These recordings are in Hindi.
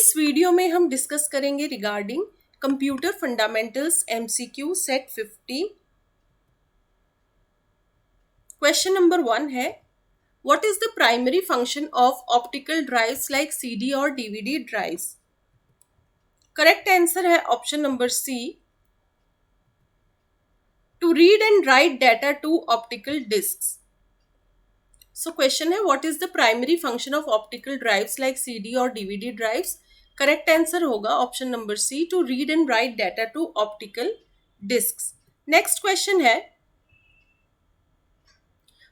इस वीडियो में हम डिस्कस करेंगे regarding computer fundamentals MCQ set 50। Question number 1 है, what is the primary function of optical drives like CD और डीवीडी ड्राइव्स? करेक्ट आंसर है option number C, to read and write data to optical discs. So question है, what is the primary function of optical drives like CD और डीवीडी ड्राइव्स? करेक्ट आंसर होगा option number C, to read and write data to optical discus. Next question है,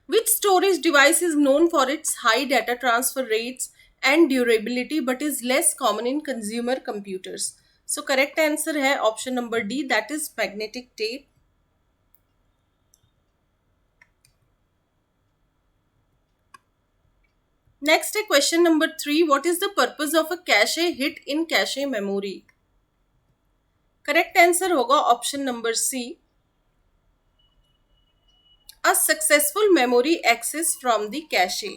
which storage device is known for its high data transfer rates and durability but is less common in consumer computers? So correct answer है option number D, that is magnetic tape. Next है question number 3, what is the purpose of a cache hit in cache memory? Correct answer होगा option number C, a successful memory access from the cache.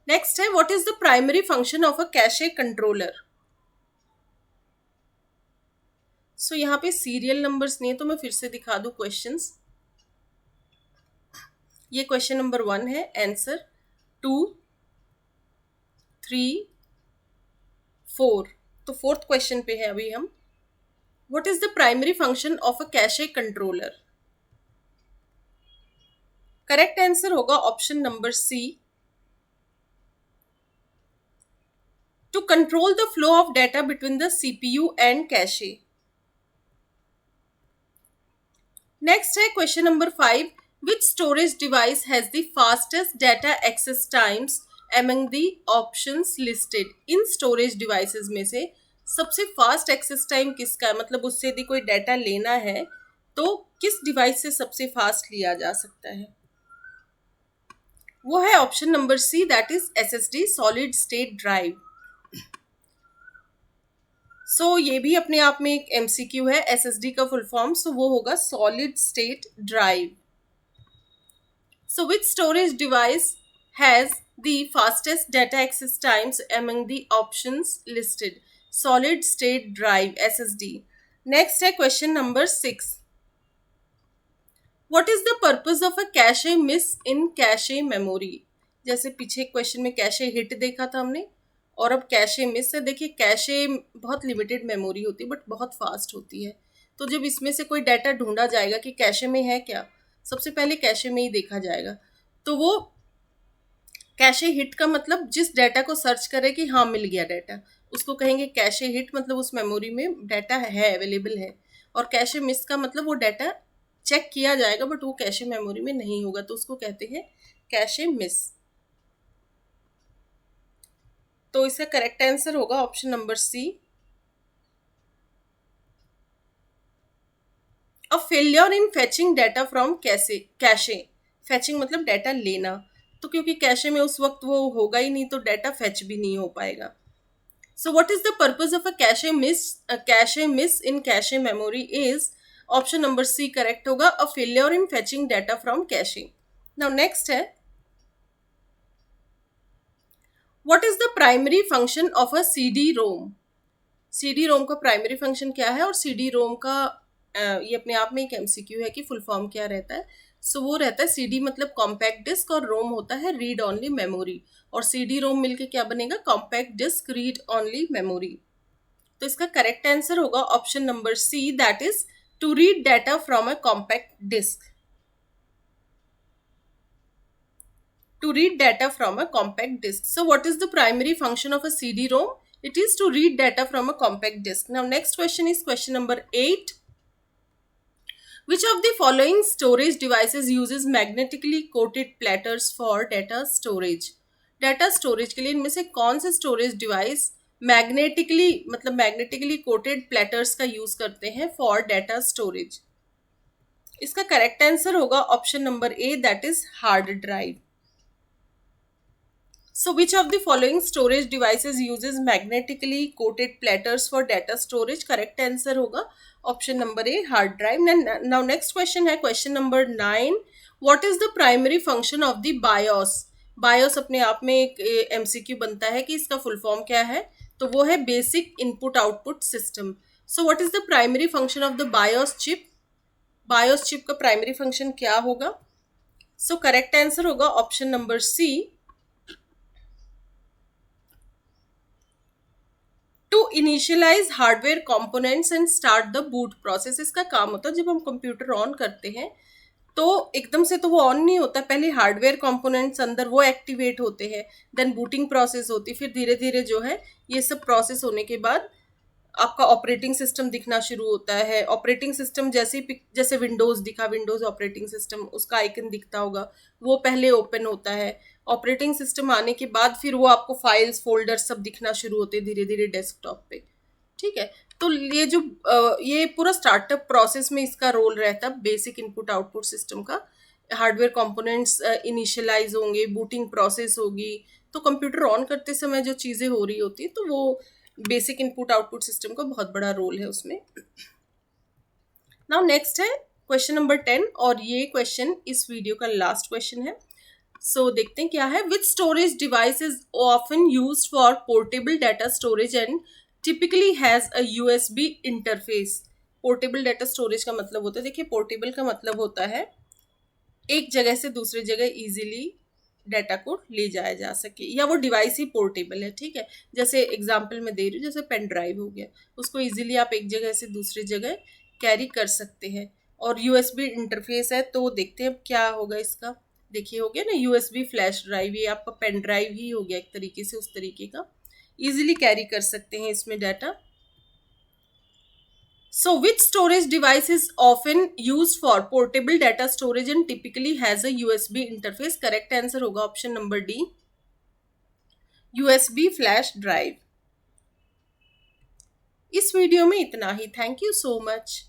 Next है, what is the primary function of a cache controller? So यहाँ पे सीरियल नंबर्स नहीं है तो मैं फिर से दिखा दूं क्वेश्चंस। ये क्वेश्चन नंबर 1 है, आंसर 2, 3, 4। तो फोर्थ क्वेश्चन पे है अभी हम। What is the primary function of a cache controller? Correct answer होगा option number C, to control the flow of data between the CPU and cache. Next है question number 5, which storage device has the fastest data access times among the options listed? In storage devices में से सबसे fast access time किसका है? मतलब उससे यदि कोई डाटा लेना है तो किस डिवाइस से सबसे फास्ट लिया जा सकता है? वो है option number C, that is SSD, solid state drive. So ये भी अपने आप में एक एमसीक्यू है, एसएसडी का फुल फॉर्म, सो वो होगा solid state drive. So which storage device has the fastest data access times among the options listed? Solid state drive, SSD. Next है question number 6, what is the purpose of a cache miss in cache memory? जैसे पीछे क्वेश्चन में कैशे हिट देखा था हमने, और अब कैशे मिस है। देखिए कैशे बहुत लिमिटेड मेमोरी होती है बट बहुत फास्ट होती है। तो जब इसमें से कोई डाटा ढूंढा जाएगा कि कैशे में है क्या, सबसे पहले कैशे में ही देखा जाएगा। तो वो कैशे हिट का मतलब जिस डाटा को सर्च करे कि हाँ मिल गया डाटा, उसको कहेंगे कैशे हिट, मतलब उस मेमोरी में डाटा है, अवेलेबल है। और कैशे मिस का मतलब वो डाटा चेक किया जाएगा बट वो कैशे मेमोरी में नहीं होगा, तो उसको कहते हैं कैशे मिस। तो इसका करेक्ट आंसर होगा option number C, a failure in fetching data from cache. Fetching मतलब डाटा लेना, तो क्योंकि कैशे में उस वक्त वो होगा ही नहीं तो डाटा फेच भी नहीं हो पाएगा। So what is the purpose of a cache miss in cache memory is option number C correct होगा, a failure in fetching data from cache. Now next है, What is the primary function of a CD-ROM? CD-ROM का प्राइमरी फंक्शन क्या है और CD-ROM का ये अपने आप में एक एमसीक्यू है कि फुल फॉर्म क्या रहता है। सो वो रहता है CD मतलब कॉम्पैक्ट डिस्क और रोम होता है रीड ऑनली मेमोरी, और CD-ROM मिलके क्या बनेगा? Compact disc read only memory. तो इसका करेक्ट आंसर होगा option number C, that is to read data from a compact disc. To read data from a compact disk. So what is the primary function of a CD-ROM? It is to read data from a compact disk. Now next question is question number 8. Which of the following storage devices uses magnetically coated platters for data storage? Data storage के लिए इनमें से कौन से storage device magnetically coated platters का यूज करते हैं फॉर डाटा स्टोरेज? इसका करेक्ट आंसर होगा option number A, that is hard drive. So which of the following storage devices uses magnetically coated platters for data storage? Correct answer होगा option number A, hard drive. Now next question है question number 9. What is the primary function of the BIOS? BIOS अपने आप में एक एमसीक्यू बनता है कि इसका फुल फॉर्म क्या है, तो वो है basic input output system. So what is the primary function of the BIOS chip? BIOS chip का प्राइमरी फंक्शन क्या होगा? सो करेक्ट आंसर होगा option number C, to initialise hardware components and start the boot process. इसका काम होता है जब हम कंप्यूटर ऑन करते हैं तो एकदम से तो वो ऑन नहीं होता, पहले हार्डवेयर कंपोनेंट्स अंदर वो एक्टिवेट होते हैं, देन बूटिंग प्रोसेस होती है, फिर धीरे धीरे जो है ये सब प्रोसेस होने के बाद आपका ऑपरेटिंग सिस्टम दिखना शुरू होता है। ऑपरेटिंग सिस्टम जैसे विंडोज दिखा, विंडोज ऑपरेटिंग सिस्टम, उसका आइकन दिखता होगा, वो पहले ओपन होता है। ऑपरेटिंग सिस्टम आने के बाद फिर वो आपको फाइल्स फोल्डर सब दिखना शुरू होते हैं धीरे धीरे डेस्कटॉप पे। ठीक है, तो ये जो ये पूरा स्टार्टअप प्रोसेस में इसका रोल रहता है, बेसिक इनपुट आउटपुट सिस्टम का। हार्डवेयर कंपोनेंट्स इनिशियलाइज होंगे, बूटिंग प्रोसेस होगी, तो कंप्यूटर ऑन करते समय जो चीज़ें हो रही होती है तो वो बेसिक इनपुट आउटपुट सिस्टम का बहुत बड़ा रोल है उसमें। नाउ नेक्स्ट है क्वेश्चन नंबर 10, और ये क्वेश्चन इस वीडियो का लास्ट क्वेश्चन है। सो देखते हैं क्या है। Which storage device is often used for portable data storage and typically has a USB interface? Portable data storage का मतलब होता है, देखिए पोर्टेबल का मतलब होता है एक जगह से दूसरी जगह इजीली डाटा को ले जाया जा सके, या वो डिवाइस ही पोर्टेबल है। ठीक है, जैसे एग्जांपल मैं दे रही हूँ, जैसे पेन ड्राइव हो गया, उसको इजीली आप एक जगह से दूसरी जगह कैरी कर सकते हैं। और यूएसबी इंटरफेस है, तो देखते हैं क्या होगा इसका। देखिए हो गया ना यूएसबी फ्लैश ड्राइव, ये आपका पेन ड्राइव ही हो गया एक तरीके से, उस तरीके का इजीली कैरी कर सकते हैं इसमें data. So, which storage device is often used for portable data storage and typically has a USB interface? Correct answer होगा option number D, USB flash drive. इस वीडियो में इतना ही। Thank you so much.